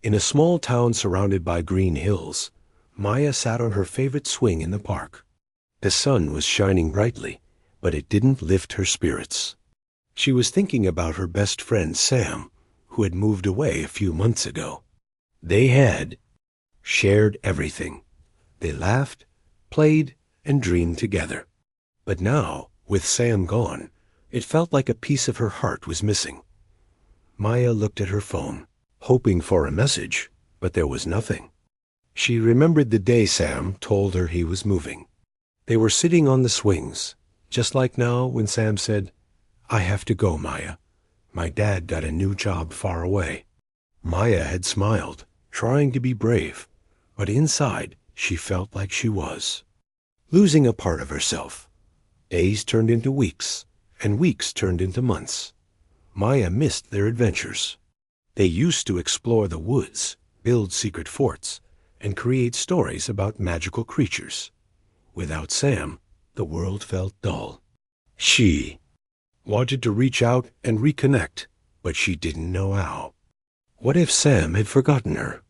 In a small town surrounded by green hills, Maya sat on her favorite swing in the park. The sun was shining brightly, but it didn't lift her spirits. She was thinking about her best friend Sam, who had moved away a few months ago. They had shared everything. They laughed, played, and dreamed together. But now, with Sam gone, it felt like a piece of her heart was missing. Maya looked at her phone, hoping for a message, but there was nothing. She remembered the day Sam told her he was moving. They were sitting on the swings, just like now when Sam said, "I have to go, Maya. My dad got a new job far away." Maya had smiled, trying to be brave, but inside she felt like she was losing a part of herself. Days turned into weeks, and weeks turned into months. Maya missed their adventures. They used to explore the woods, build secret forts, and create stories about magical creatures. Without Sam, the world felt dull. She wanted to reach out and reconnect, but she didn't know how. What if Sam had forgotten her?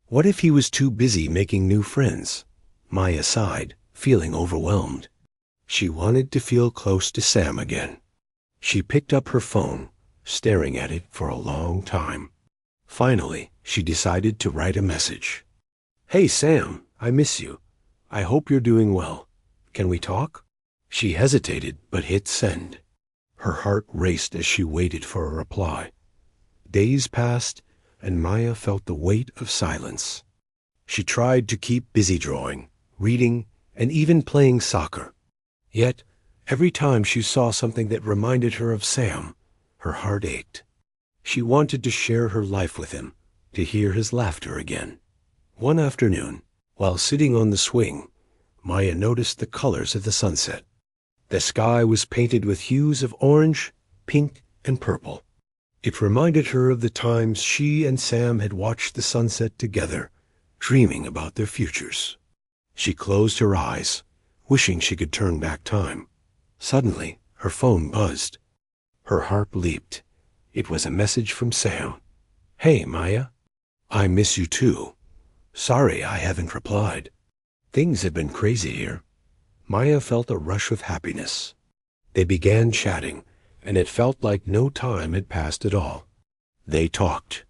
What if he was too busy making new friends? Maya sighed, feeling overwhelmed. She wanted to feel close to Sam again. She picked up her phone, staring at it for a long time. Finally, she decided to write a message. "Hey, Sam, I miss you. I hope you're doing well. Can we talk?" She hesitated, but hit send. Her heart raced as she waited for a reply. Days passed, and Maya felt the weight of silence. She tried to keep busy drawing, reading, and even playing soccer. Yet, every time she saw something that reminded her of Sam, her heart ached. She wanted to share her life with him, to hear his laughter again. One afternoon, while sitting on the swing, Maya noticed the colors of the sunset. The sky was painted with hues of orange, pink, and purple. It reminded her of the times she and Sam had watched the sunset together, dreaming about their futures. She closed her eyes, wishing she could turn back time. Suddenly, her phone buzzed. Her heart leaped. It was a message from Sam. "Hey, Maya. I miss you too. Sorry I haven't replied. Things have been crazy here." Maya felt a rush of happiness. They began chatting, and it felt like no time had passed at all. They talked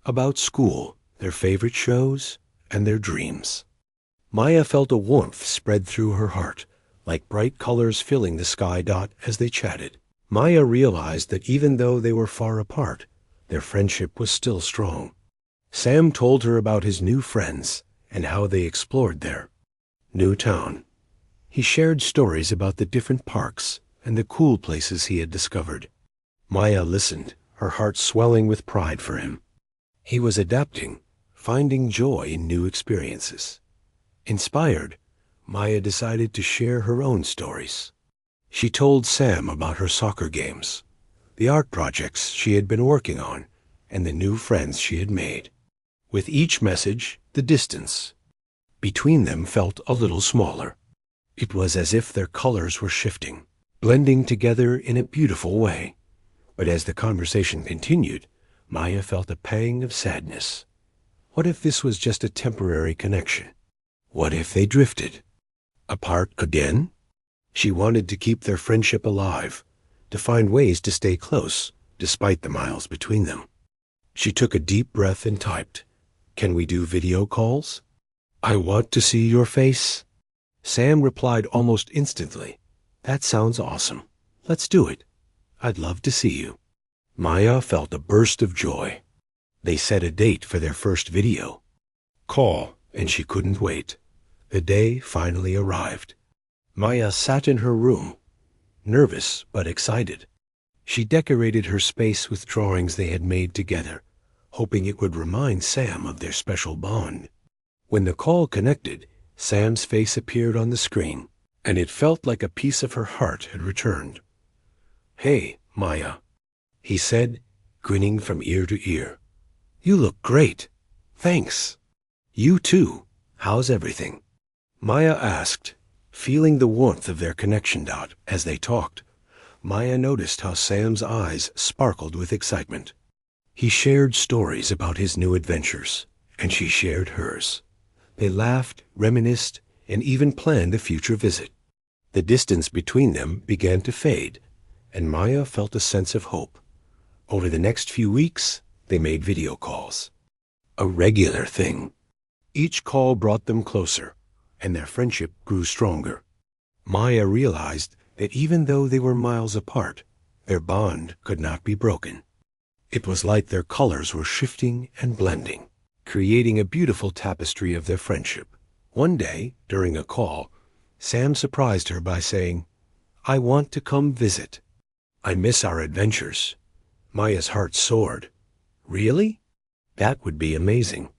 about school, their favorite shows, and their dreams. Maya felt a warmth spread through her heart, like bright colors filling the sky dot as they chatted. Maya realized that even though they were far apart, their friendship was still strong. Sam told her about his new friends and how they explored their new town. He shared stories about the different parks and the cool places he had discovered. Maya listened, her heart swelling with pride for him. He was adapting, finding joy in new experiences. Inspired, Maya decided to share her own stories. She told Sam about her soccer games, the art projects she had been working on, and the new friends she had made. With each message, the distance between them felt a little smaller. It was as if their colors were shifting, blending together in a beautiful way. But as the conversation continued, Maya felt a pang of sadness. What if this was just a temporary connection? What if they drifted apart again? She wanted to keep their friendship alive, to find ways to stay close despite the miles between them. She took a deep breath and typed, "Can we do video calls? I want to see your face." Sam replied almost instantly, "That sounds awesome. Let's do it. I'd love to see you." Maya felt a burst of joy. They set a date for their first video call, and she couldn't wait. The day finally arrived. Maya sat in her room, nervous but excited. She decorated her space with drawings they had made together, hoping it would remind Sam of their special bond. When the call connected, Sam's face appeared on the screen, and it felt like a piece of her heart had returned. "Hey, Maya," he said, grinning from ear to ear. "You look great. Thanks." "You too. How's everything?" Maya asked, feeling the warmth of their connection dot as they talked. Maya noticed how Sam's eyes sparkled with excitement. He shared stories about his new adventures, and she shared hers. They laughed, reminisced, and even planned a future visit. The distance between them began to fade, and Maya felt a sense of hope. Over the next few weeks, they made video calls. A regular thing. Each call brought them closer, and their friendship grew stronger. Maya realized that even though they were miles apart, their bond could not be broken. It was like their colors were shifting and blending, creating a beautiful tapestry of their friendship. One day, during a call, Sam surprised her by saying, "I want to come visit. I miss our adventures." Maya's heart soared. "Really? That would be amazing,"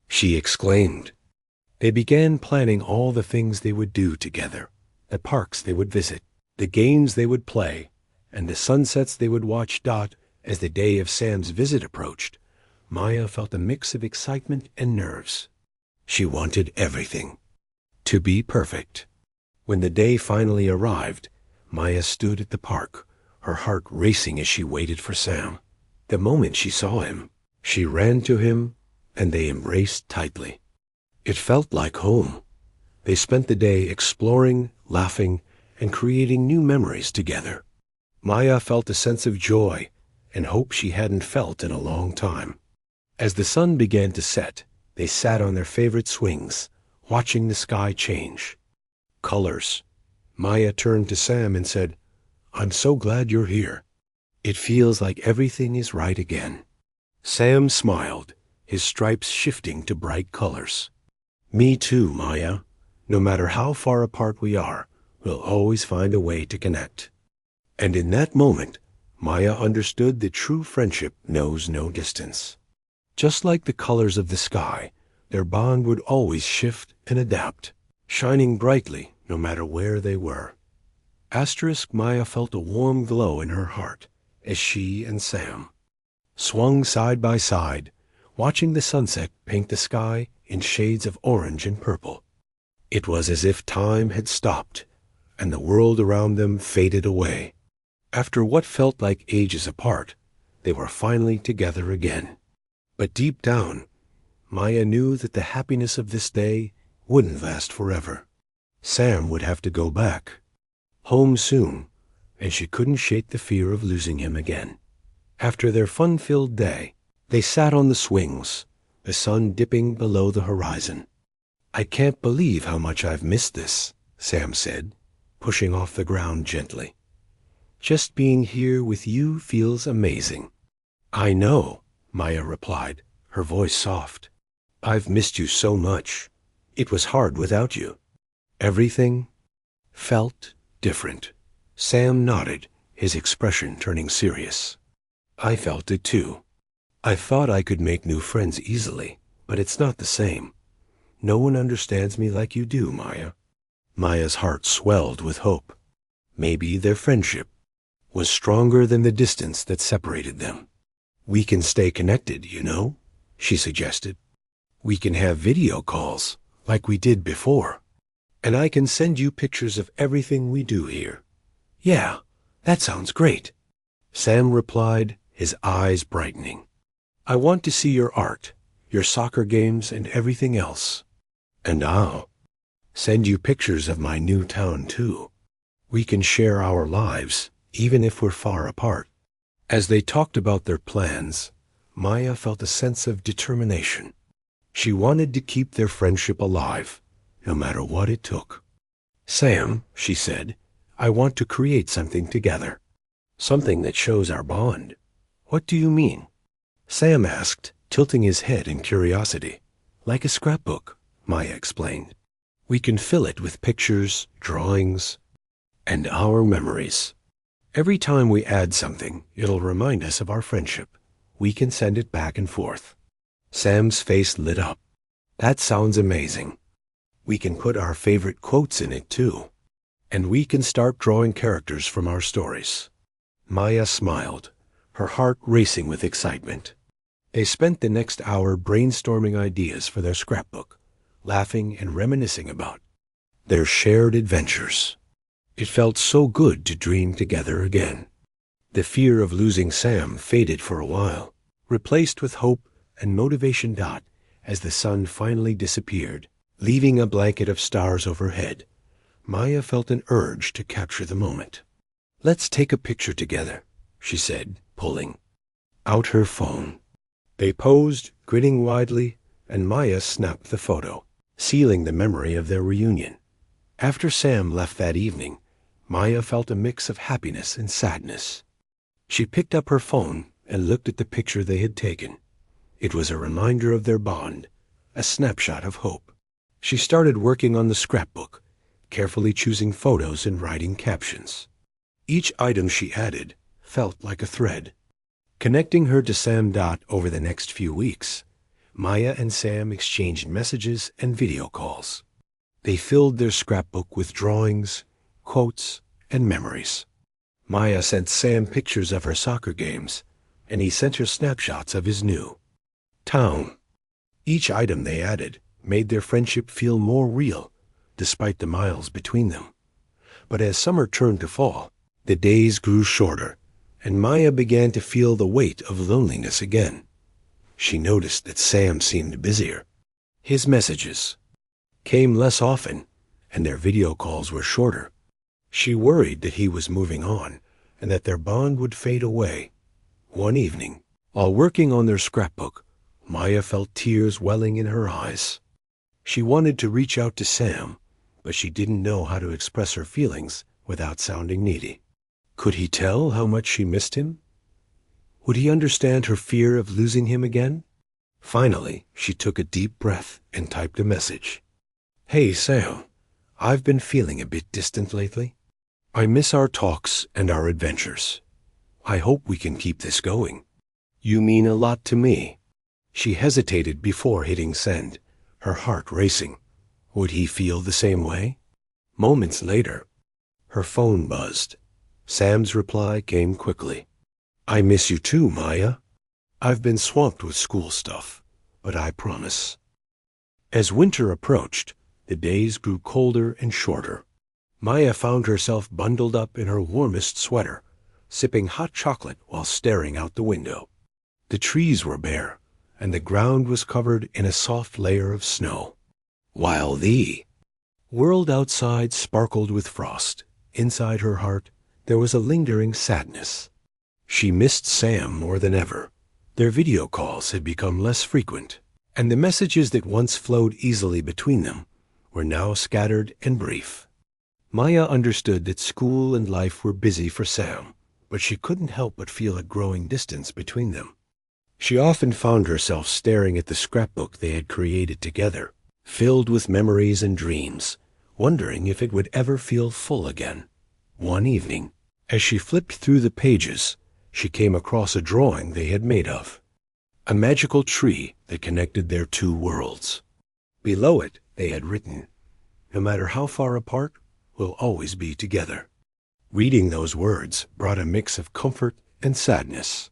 she exclaimed. They began planning all the things they would do together, the parks they would visit, the games they would play, and the sunsets they would watch. As the day of Sam's visit approached, Maya felt a mix of excitement and nerves. She wanted everything to be perfect. When the day finally arrived, Maya stood at the park, her heart racing as she waited for Sam. The moment she saw him, she ran to him, and they embraced tightly. It felt like home. They spent the day exploring, laughing, and creating new memories together. Maya felt a sense of joy and hope she hadn't felt in a long time. As the sun began to set, they sat on their favorite swings, watching the sky change. Colors. Maya turned to Sam and said, "I'm so glad you're here. It feels like everything is right again." Sam smiled, his stripes shifting to bright colors. "Me too, Maya. No matter how far apart we are, we'll always find a way to connect." And in that moment, Maya understood that true friendship knows no distance. Just like the colors of the sky, their bond would always shift and adapt, shining brightly no matter where they were. Maya felt a warm glow in her heart as she and Sam swung side by side, watching the sunset paint the sky in shades of orange and purple. It was as if time had stopped and the world around them faded away. After what felt like ages apart, they were finally together again. But deep down, Maya knew that the happiness of this day wouldn't last forever. Sam would have to go back home soon, and she couldn't shake the fear of losing him again. After their fun-filled day, they sat on the swings, the sun dipping below the horizon. "I can't believe how much I've missed this," Sam said, pushing off the ground gently. "Just being here with you feels amazing." "I know," Maya replied, her voice soft. "I've missed you so much. It was hard without you." Everything felt different. Sam nodded, his expression turning serious. "I felt it too. I thought I could make new friends easily, but it's not the same. No one understands me like you do, Maya." Maya's heart swelled with hope. Maybe their friendship was stronger than the distance that separated them. "We can stay connected, you know," she suggested. "We can have video calls, like we did before. And I can send you pictures of everything we do here." "Yeah, that sounds great," Sam replied, his eyes brightening. "I want to see your art, your soccer games, and everything else. And I'll send you pictures of my new town, too. We can share our lives, even if we're far apart." As they talked about their plans, Maya felt a sense of determination. She wanted to keep their friendship alive, no matter what it took. "Sam," she said, "I want to create something together. Something that shows our bond." "What do you mean?" Sam asked, tilting his head in curiosity. "Like a scrapbook," Maya explained. "We can fill it with pictures, drawings, and our memories. Every time we add something, it'll remind us of our friendship. We can send it back and forth." Sam's face lit up. "That sounds amazing. We can put our favorite quotes in it, too. And we can start drawing characters from our stories." Maya smiled, her heart racing with excitement. They spent the next hour brainstorming ideas for their scrapbook, laughing and reminiscing about their shared adventures. It felt so good to dream together again. The fear of losing Sam faded for a while. replaced with hope and motivation. As the sun finally disappeared, leaving a blanket of stars overhead, Maya felt an urge to capture the moment. "Let's take a picture together," she said, pulling out her phone. They posed, grinning widely, and Maya snapped the photo, sealing the memory of their reunion. After Sam left that evening, Maya felt a mix of happiness and sadness. She picked up her phone and looked at the picture they had taken. It was a reminder of their bond, a snapshot of hope. She started working on the scrapbook, carefully choosing photos and writing captions. Each item she added felt like a thread, connecting her to Sam. Over the next few weeks, Maya and Sam exchanged messages and video calls. They filled their scrapbook with drawings, quotes, and memories. Maya sent Sam pictures of her soccer games, and he sent her snapshots of his new town. Each item they added made their friendship feel more real, despite the miles between them. But as summer turned to fall, the days grew shorter, and Maya began to feel the weight of loneliness again. She noticed that Sam seemed busier. His messages came less often, and their video calls were shorter. She worried that he was moving on, and that their bond would fade away. One evening, while working on their scrapbook, Maya felt tears welling in her eyes. She wanted to reach out to Sam, but she didn't know how to express her feelings without sounding needy. Could he tell how much she missed him? Would he understand her fear of losing him again? Finally, she took a deep breath and typed a message. "Hey, Sam, I've been feeling a bit distant lately. I miss our talks and our adventures. I hope we can keep this going. You mean a lot to me." She hesitated before hitting send, her heart racing. Would he feel the same way? Moments later, her phone buzzed. Sam's reply came quickly. "I miss you too, Maya. I've been swamped with school stuff, but I promise." As winter approached, the days grew colder and shorter. Maya found herself bundled up in her warmest sweater, sipping hot chocolate while staring out the window. The trees were bare, and the ground was covered in a soft layer of snow, while the world outside sparkled with frost. Inside her heart, there was a lingering sadness. She missed Sam more than ever. Their video calls had become less frequent, and the messages that once flowed easily between them were now scattered and brief. Maya understood that school and life were busy for Sam, but she couldn't help but feel a growing distance between them. She often found herself staring at the scrapbook they had created together, filled with memories and dreams, wondering if it would ever feel full again. One evening, as she flipped through the pages, she came across a drawing they had made of a magical tree that connected their two worlds. Below it, they had written, "No matter how far apart, we'll always be together." Reading those words brought a mix of comfort and sadness.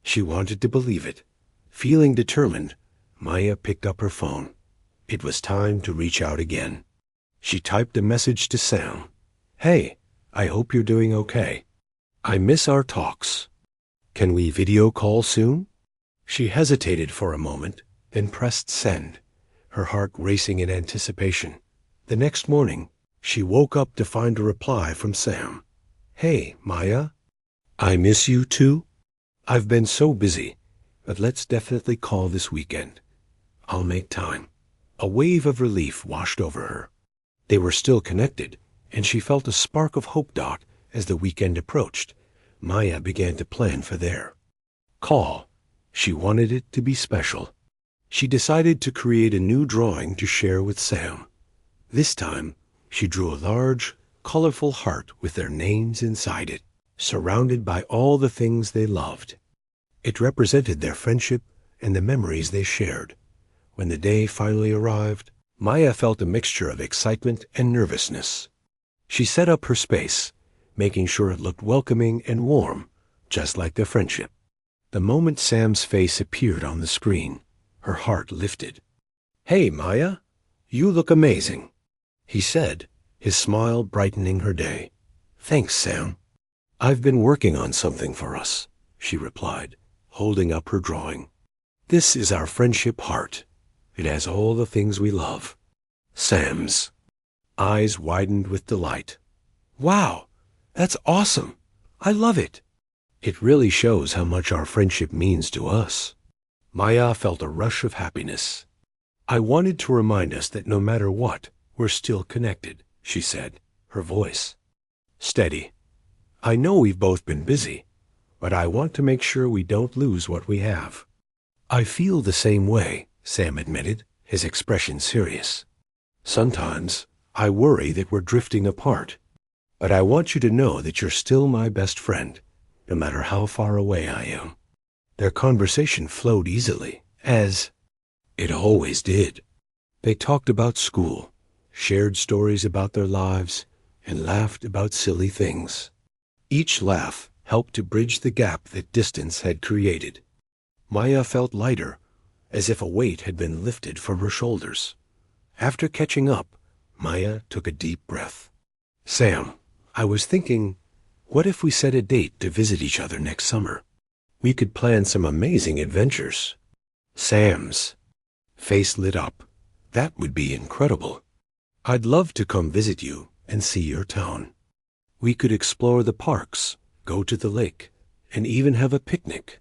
She wanted to believe it. Feeling determined, Maya picked up her phone. It was time to reach out again. She typed a message to Sam. "Hey, I hope you're doing okay. I miss our talks. Can we video call soon?" She hesitated for a moment, then pressed send, her heart racing in anticipation. The next morning, she woke up to find a reply from Sam. "Hey, Maya. I miss you too. I've been so busy, but let's definitely call this weekend. I'll make time." A wave of relief washed over her. They were still connected, and she felt a spark of hope. As the weekend approached, Maya began to plan for their call. She wanted it to be special. She decided to create a new drawing to share with Sam. This time, she drew a large, colorful heart with their names inside it, surrounded by all the things they loved. It represented their friendship and the memories they shared. When the day finally arrived, Maya felt a mixture of excitement and nervousness. She set up her space, making sure it looked welcoming and warm, just like their friendship. The moment Sam's face appeared on the screen, her heart lifted. "Hey, Maya, you look amazing," he said, his smile brightening her day. "Thanks, Sam. I've been working on something for us," she replied, holding up her drawing. This is our friendship heart. It has all the things we love. Sam's eyes widened with delight. Wow, that's awesome. I love it. It really shows how much our friendship means to us. Maya felt a rush of happiness. I wanted to remind us that no matter what, we're still connected, she said, her voice steady. I know we've both been busy, but I want to make sure we don't lose what we have. I feel the same way, Sam admitted, his expression serious. Sometimes I worry that we're drifting apart, but I want you to know that you're still my best friend, no matter how far away I am. Their conversation flowed easily, as it always did. They talked about school, shared stories about their lives, and laughed about silly things. Each laugh helped to bridge the gap that distance had created. Maya felt lighter, as if a weight had been lifted from her shoulders. After catching up, Maya took a deep breath. Sam, I was thinking, what if we set a date to visit each other next summer? We could plan some amazing adventures. Sam's face lit up. That would be incredible. I'd love to come visit you and see your town. We could explore the parks, go to the lake, and even have a picnic.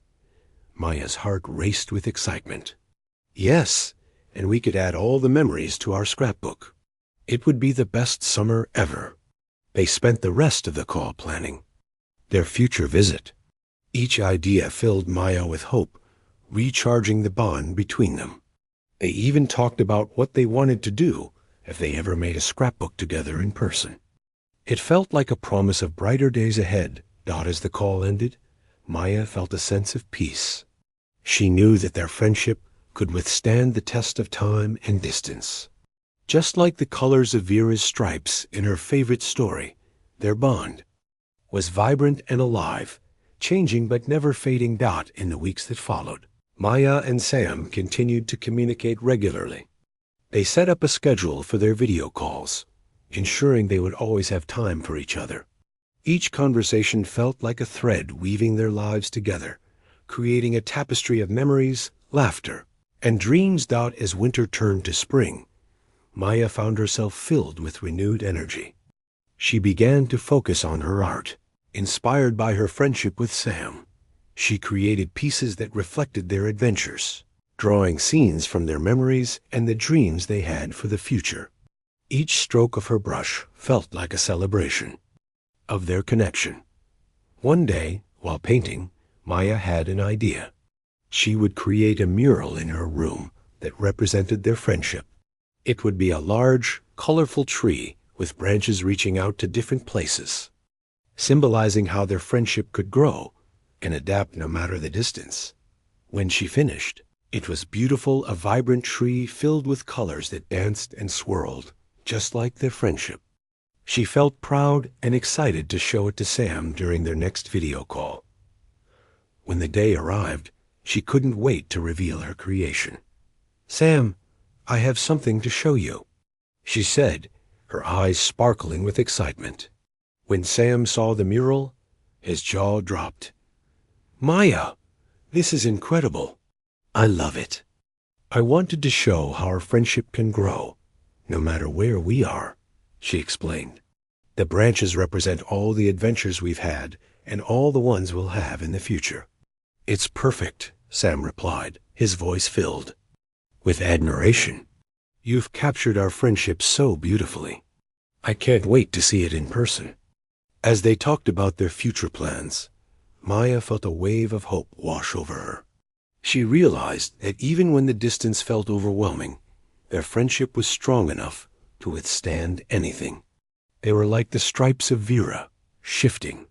Maya's heart raced with excitement. Yes, and we could add all the memories to our scrapbook. It would be the best summer ever. They spent the rest of the call planning their future visit. Each idea filled Maya with hope, recharging the bond between them. They even talked about what they wanted to do if they ever made a scrapbook together in person. It felt like a promise of brighter days ahead. As the call ended, Maya felt a sense of peace. She knew that their friendship could withstand the test of time and distance. Just like the colors of Vera's stripes in her favorite story, their bond was vibrant and alive, changing but never fading. In the weeks that followed, Maya and Sam continued to communicate regularly. They set up a schedule for their video calls, ensuring they would always have time for each other. Each conversation felt like a thread weaving their lives together, creating a tapestry of memories, laughter, and dreams. As winter turned to spring, Maya found herself filled with renewed energy. She began to focus on her art. Inspired by her friendship with Sam, she created pieces that reflected their adventures, drawing scenes from their memories and the dreams they had for the future. Each stroke of her brush felt like a celebration of their connection. One day, while painting, Maya had an idea. She would create a mural in her room that represented their friendship. It would be a large, colorful tree with branches reaching out to different places, symbolizing how their friendship could grow and adapt no matter the distance. When she finished, it was beautiful, a vibrant tree filled with colors that danced and swirled, just like their friendship. She felt proud and excited to show it to Sam during their next video call. When the day arrived, she couldn't wait to reveal her creation. Sam, I have something to show you, she said, her eyes sparkling with excitement. When Sam saw the mural, his jaw dropped. Maya, this is incredible. I love it. I wanted to show how our friendship can grow, no matter where we are, she explained. The branches represent all the adventures we've had and all the ones we'll have in the future. It's perfect, Sam replied, his voice filled with admiration. You've captured our friendship so beautifully. I can't wait to see it in person. As they talked about their future plans, Maya felt a wave of hope wash over her. She realized that even when the distance felt overwhelming, their friendship was strong enough to withstand anything. They were like the stripes of Vera, shifting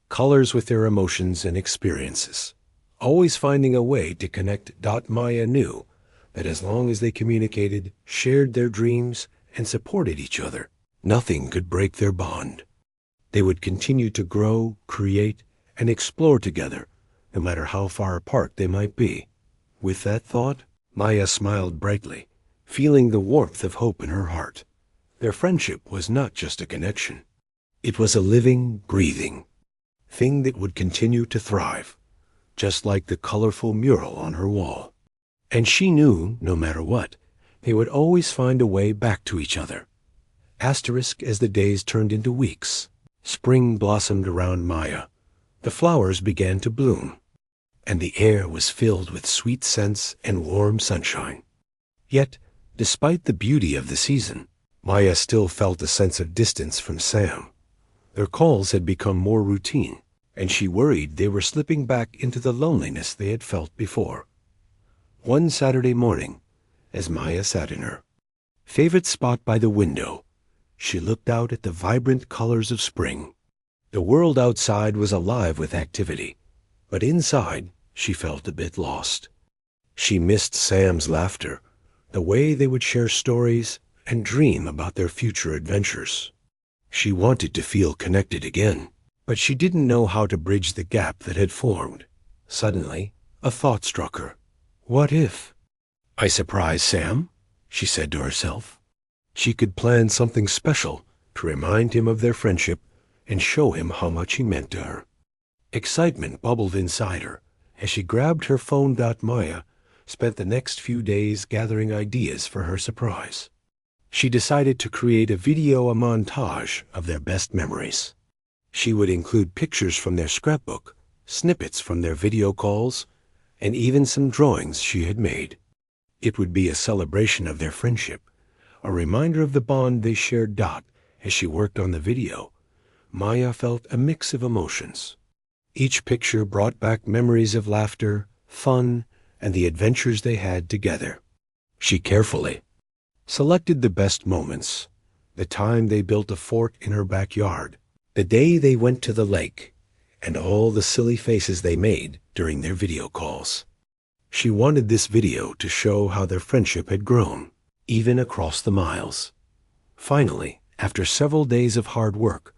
colors with their emotions and experiences, always finding a way to connect. Maya knew that as long as they communicated, shared their dreams, and supported each other, nothing could break their bond. They would continue to grow, create, and explore together, no matter how far apart they might be. With that thought, Maya smiled brightly, feeling the warmth of hope in her heart. Their friendship was not just a connection. It was a living, breathing thing that would continue to thrive, just like the colorful mural on her wall. And she knew, no matter what, they would always find a way back to each other. Asterisk as the days turned into weeks, spring blossomed around Maya. The flowers began to bloom, and the air was filled with sweet scents and warm sunshine. Yet, despite the beauty of the season, Maya still felt a sense of distance from Sam. Their calls had become more routine, and she worried they were slipping back into the loneliness they had felt before. One Saturday morning, as Maya sat in her favorite spot by the window, she looked out at the vibrant colors of spring. The world outside was alive with activity, but inside she felt a bit lost. She missed Sam's laughter, the way they would share stories and dream about their future adventures. She wanted to feel connected again, but she didn't know how to bridge the gap that had formed. Suddenly, a thought struck her. What if I surprised Sam? She said to herself. She could plan something special to remind him of their friendship and show him how much he meant to her. Excitement bubbled inside her as she grabbed her phone. Maya spent the next few days gathering ideas for her surprise. She decided to create a montage of their best memories. She would include pictures from their scrapbook, snippets from their video calls, and even some drawings she had made. It would be a celebration of their friendship, a reminder of the bond they shared. As she worked on the video, Maya felt a mix of emotions. Each picture brought back memories of laughter, fun, and the adventures they had together. She carefully selected the best moments: the time they built a fort in her backyard, the day they went to the lake, and all the silly faces they made during their video calls. She wanted this video to show how their friendship had grown, even across the miles. Finally, after several days of hard work,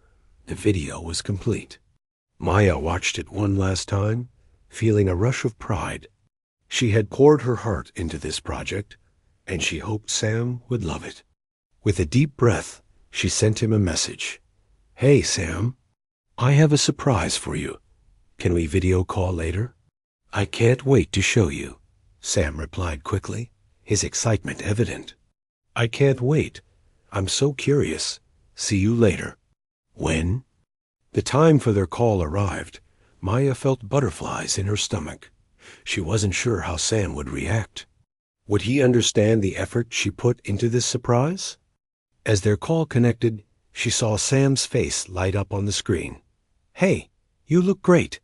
the video was complete. Maya watched it one last time, feeling a rush of pride. She had poured her heart into this project, and she hoped Sam would love it. With a deep breath, she sent him a message. Hey, Sam, I have a surprise for you. Can we video call later? I can't wait to show you, Sam replied quickly, his excitement evident. I can't wait. I'm so curious. See you later. When? The time for their call arrived. Maya felt butterflies in her stomach. She wasn't sure how Sam would react. Would he understand the effort she put into this surprise? As their call connected, she saw Sam's face light up on the screen. Hey, you look great,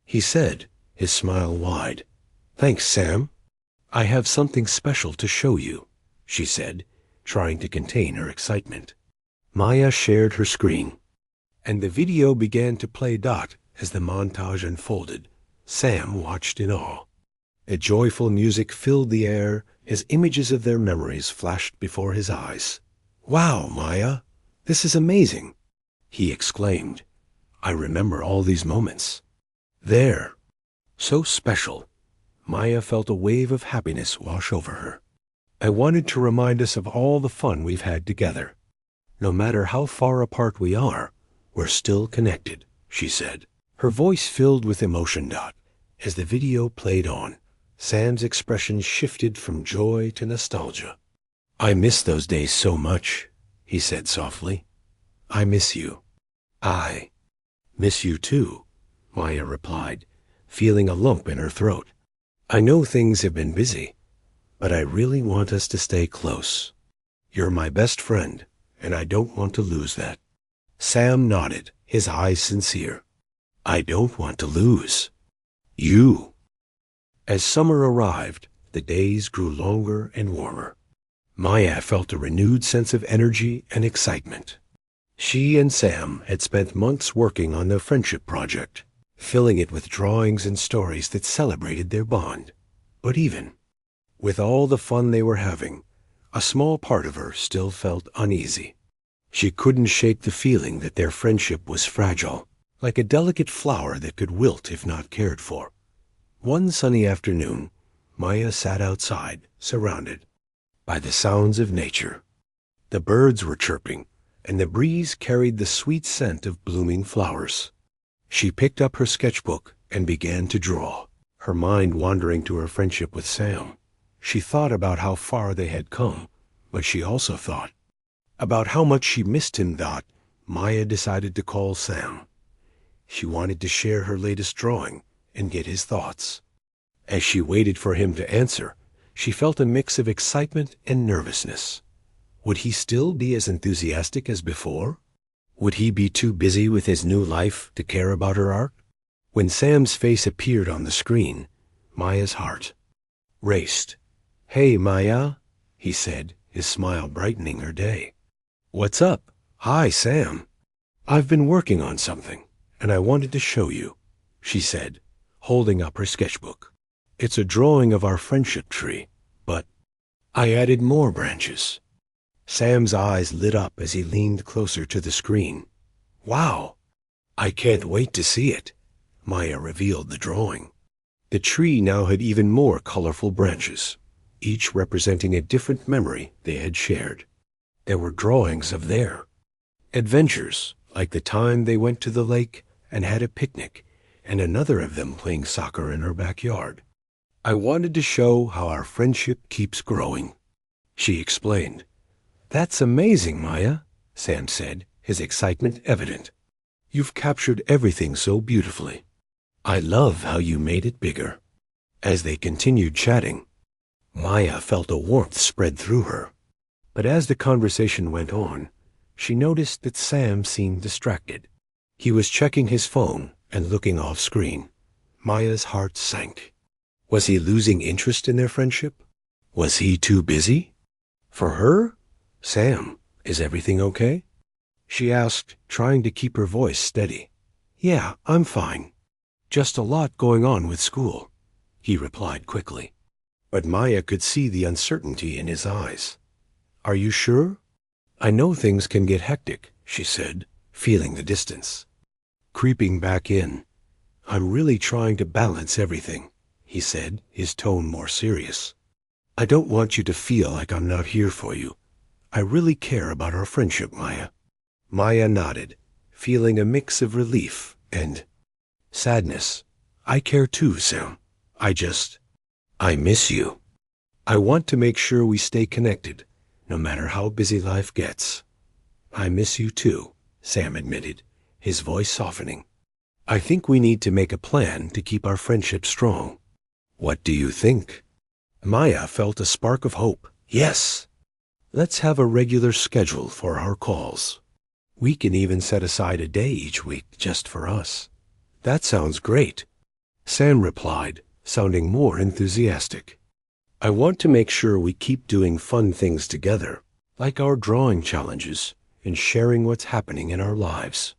he said, his smile wide. Thanks, Sam. I have something special to show you, she said, trying to contain her excitement. Maya shared her screen, and the video began to play. As the montage unfolded, Sam watched in awe. A joyful music filled the air as images of their memories flashed before his eyes. Wow, Maya, this is amazing, he exclaimed. I remember all these moments. They're so special. Maya felt a wave of happiness wash over her. I wanted to remind us of all the fun we've had together. No matter how far apart we are, we're still connected, she said, her voice filled with emotion. As the video played on, Sam's expression shifted from joy to nostalgia. I miss those days so much, he said softly. I miss you. I miss you too, Maya replied, feeling a lump in her throat. I know things have been busy, but I really want us to stay close. You're my best friend, and I don't want to lose that. Sam nodded, his eyes sincere. I don't want to lose you. As summer arrived, the days grew longer and warmer. Maya felt a renewed sense of energy and excitement. She and Sam had spent months working on their friendship project, filling it with drawings and stories that celebrated their bond. But even with all the fun they were having, a small part of her still felt uneasy. She couldn't shake the feeling that their friendship was fragile, like a delicate flower that could wilt if not cared for. One sunny afternoon, Maya sat outside, surrounded by the sounds of nature. The birds were chirping, and the breeze carried the sweet scent of blooming flowers. She picked up her sketchbook and began to draw. her mind wandering to her friendship with Sam. She thought about how far they had come, but she also thought about how much she missed him. Maya decided to call Sam. She wanted to share her latest drawing and get his thoughts. As she waited for him to answer, she felt a mix of excitement and nervousness. Would he still be as enthusiastic as before? Would he be too busy with his new life to care about her art? When Sam's face appeared on the screen, Maya's heart raced. "Hey, Maya," he said, his smile brightening her day. "What's up?" "Hi, Sam. I've been working on something, and I wanted to show you," she said, holding up her sketchbook. "It's a drawing of our friendship tree, but I added more branches." Sam's eyes lit up as he leaned closer to the screen. "Wow! I can't wait to see it." Maya revealed the drawing. The tree now had even more colorful branches, each representing a different memory they had shared. There were drawings of their adventures, like the time they went to the lake and had a picnic, and another of them playing soccer in her backyard. "I wanted to show how our friendship keeps growing," she explained. "That's amazing, Maya," Sam said, his excitement evident. "You've captured everything so beautifully. I love how you made it bigger." As they continued chatting, Maya felt a warmth spread through her. But as the conversation went on, she noticed that Sam seemed distracted. He was checking his phone and looking off screen. Maya's heart sank. Was he losing interest in their friendship? Was he too busy? For her? "Sam, is everything okay?" she asked, trying to keep her voice steady. "Yeah, I'm fine. Just a lot going on with school," he replied quickly. But Maya could see the uncertainty in his eyes. "Are you sure?" "I know things can get hectic," she said, feeling the distance creeping back in. "I'm really trying to balance everything," he said, his tone more serious. "I don't want you to feel like I'm not here for you. I really care about our friendship, Maya." Maya nodded, feeling a mix of relief and sadness. "I care too, Sam. I miss you. I want to make sure we stay connected, no matter how busy life gets." "I miss you too," Sam admitted, his voice softening. "I think we need to make a plan to keep our friendship strong." "What do you think?" Maya felt a spark of hope. "Yes! Let's have a regular schedule for our calls. We can even set aside a day each week just for us." "That sounds great," Sam replied, sounding more enthusiastic. "I want to make sure we keep doing fun things together, like our drawing challenges and sharing what's happening in our lives."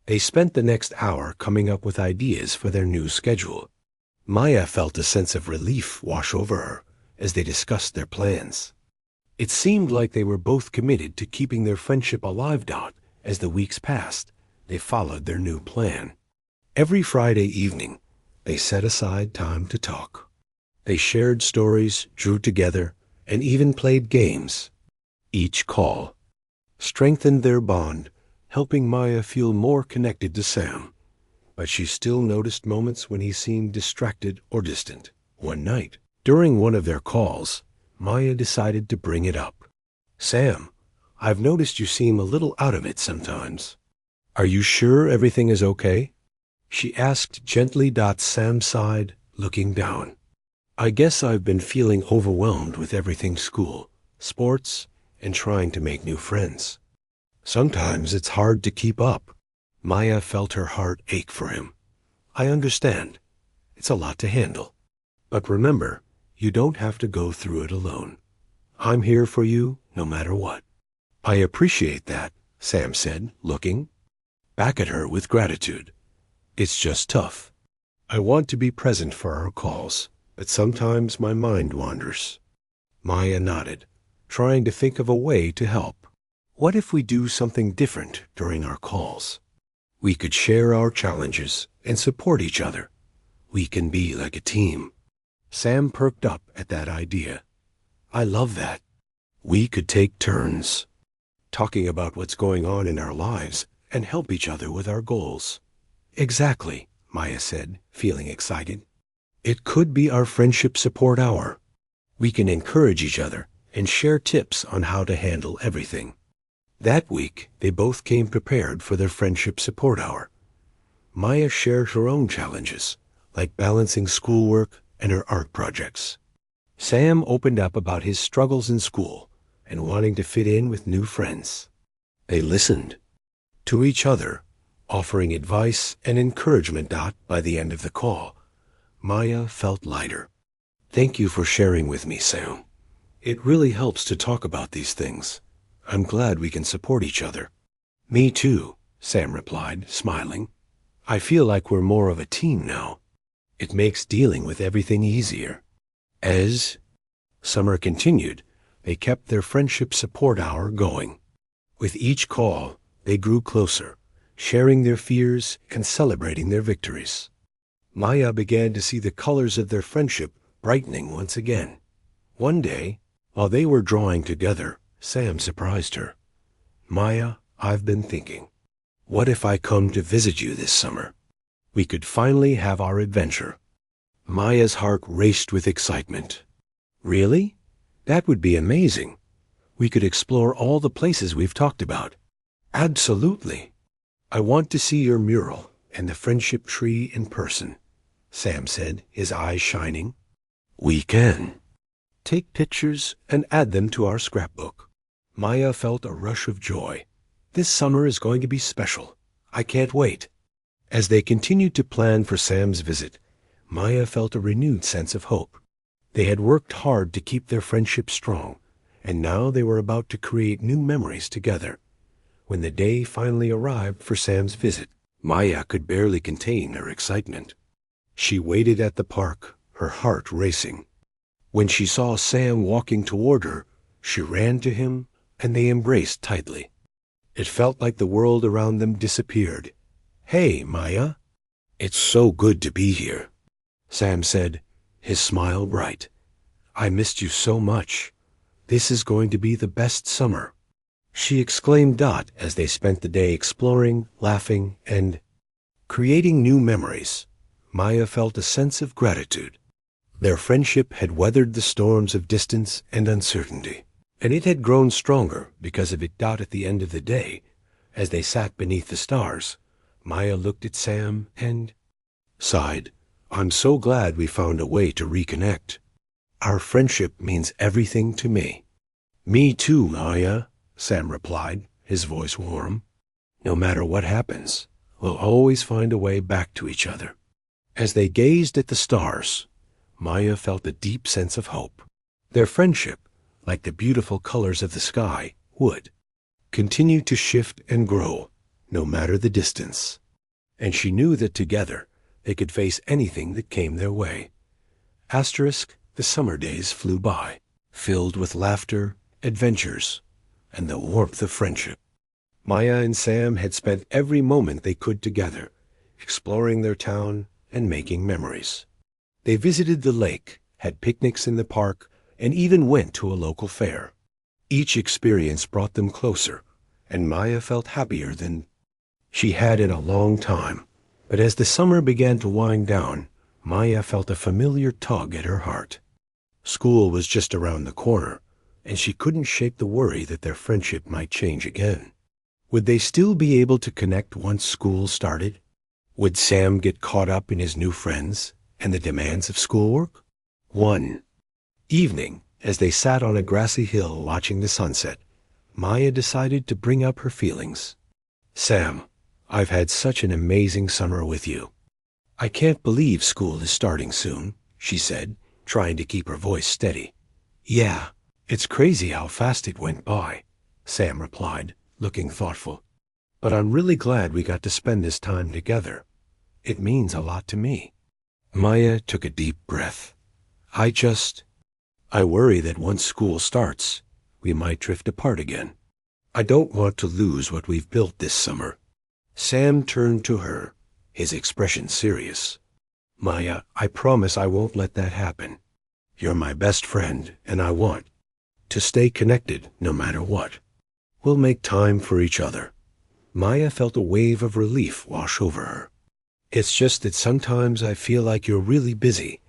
They spent the next hour coming up with ideas for their new schedule. Maya felt a sense of relief wash over her as they discussed their plans. It seemed like they were both committed to keeping their friendship alive. As the weeks passed, they followed their new plan. Every Friday evening, they set aside time to talk. They shared stories, drew together, and even played games. Each call strengthened their bond, helping Maya feel more connected to Sam. But she still noticed moments when he seemed distracted or distant. One night, during one of their calls, Maya decided to bring it up. "Sam, I've noticed you seem a little out of it sometimes. Are you sure everything is okay?" she asked gently. Sam sighed, looking down. "I guess I've been feeling overwhelmed with everything: school, sports, and trying to make new friends. Sometimes it's hard to keep up." Maya felt her heart ache for him. "I understand. It's a lot to handle. But remember, you don't have to go through it alone. I'm here for you no matter what." "I appreciate that," Sam said, looking back at her with gratitude. "It's just tough. I want to be present for our calls, but sometimes my mind wanders." Maya nodded, trying to think of a way to help. "What if we do something different during our calls? We could share our challenges and support each other. We can be like a team." Sam perked up at that idea. "I love that. We could take turns talking about what's going on in our lives and help each other with our goals." "Exactly," Maya said, feeling excited. It could be our friendship support hour. We can encourage each other and share tips on how to handle everything. That week, they both came prepared for their friendship support hour. Maya shared her own challenges, like balancing schoolwork and her art projects. Sam opened up about his struggles in school and wanting to fit in with new friends. They listened to each other, offering advice and encouragement. By the end of the call, Maya felt lighter. Thank you for sharing with me, Sam. It really helps to talk about these things. I'm glad we can support each other. Me too, Sam replied, smiling. I feel like we're more of a team now. It makes dealing with everything easier. As summer continued, they kept their friendship support hour going. With each call, they grew closer, sharing their fears and celebrating their victories. Maya began to see the colors of their friendship brightening once again. One day, while they were drawing together, Sam surprised her. Maya, I've been thinking, what if I come to visit you this summer? We could finally have our adventure. Maya's heart raced with excitement. Really? That would be amazing. We could explore all the places we've talked about. Absolutely. I want to see your mural and the friendship tree in person, Sam said, his eyes shining. We can. Take pictures and add them to our scrapbook. Maya felt a rush of joy. This summer is going to be special. I can't wait. As they continued to plan for Sam's visit, Maya felt a renewed sense of hope. They had worked hard to keep their friendship strong, and now they were about to create new memories together. When the day finally arrived for Sam's visit, Maya could barely contain her excitement. She waited at the park, her heart racing. When she saw Sam walking toward her, she ran to him, and they embraced tightly. It felt like the world around them disappeared. Hey, Maya. It's so good to be here, Sam said, his smile bright. I missed you so much. This is going to be the best summer. She exclaimed as they spent the day exploring, laughing, and creating new memories. Maya felt a sense of gratitude. Their friendship had weathered the storms of distance and uncertainty, and it had grown stronger because of it. At the end of the day, as they sat beneath the stars, Maya looked at Sam and sighed. I'm so glad we found a way to reconnect. Our friendship means everything to me. Me too, Maya, Sam replied, his voice warm. No matter what happens, we'll always find a way back to each other. As they gazed at the stars, Maya felt a deep sense of hope. Their friendship, like the beautiful colors of the sky, would continue to shift and grow, no matter the distance. And she knew that together they could face anything that came their way. The summer days flew by, filled with laughter, adventures, and the warmth of friendship. Maya and Sam had spent every moment they could together, exploring their town and making memories. They visited the lake, had picnics in the park, and even went to a local fair. Each experience brought them closer, and Maya felt happier than she had in a long time. But as the summer began to wind down, Maya felt a familiar tug at her heart. School was just around the corner, and she couldn't shake the worry that their friendship might change again. Would they still be able to connect once school started? Would Sam get caught up in his new friends and the demands of schoolwork? One evening, as they sat on a grassy hill watching the sunset, Maya decided to bring up her feelings. Sam, I've had such an amazing summer with you. I can't believe school is starting soon, she said, trying to keep her voice steady. Yeah, it's crazy how fast it went by, Sam replied, looking thoughtful. But I'm really glad we got to spend this time together. It means a lot to me. Maya took a deep breath. I worry that once school starts, we might drift apart again. I don't want to lose what we've built this summer. Sam turned to her, his expression serious. Maya, I promise I won't let that happen. You're my best friend, and I want to stay connected no matter what. We'll make time for each other. Maya felt a wave of relief wash over her. It's just that sometimes I feel like you're really busy,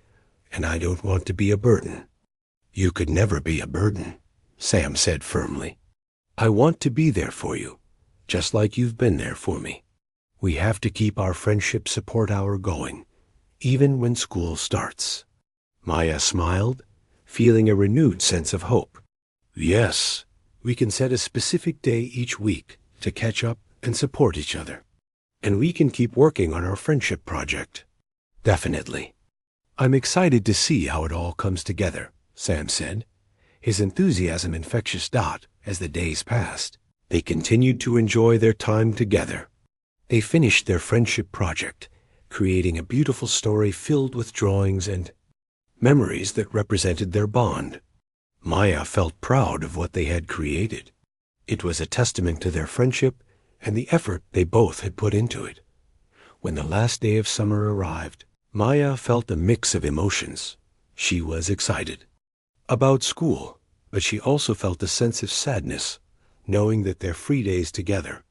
and I don't want to be a burden." "You could never be a burden," Sam said firmly. "I want to be there for you, just like you've been there for me. We have to keep our friendship support hour going, even when school starts." Maya smiled, feeling a renewed sense of hope. "Yes, we can set a specific day each week to catch up and support each other. And we can keep working on our friendship project." "Definitely. I'm excited to see how it all comes together," Sam said, his enthusiasm infectious. As the days passed, they continued to enjoy their time together. They finished their friendship project, creating a beautiful story filled with drawings and memories that represented their bond. Maya felt proud of what they had created. It was a testament to their friendship and the effort they both had put into it. When the last day of summer arrived, Maya felt a mix of emotions. She was excited about school, but she also felt a sense of sadness, knowing that their free days together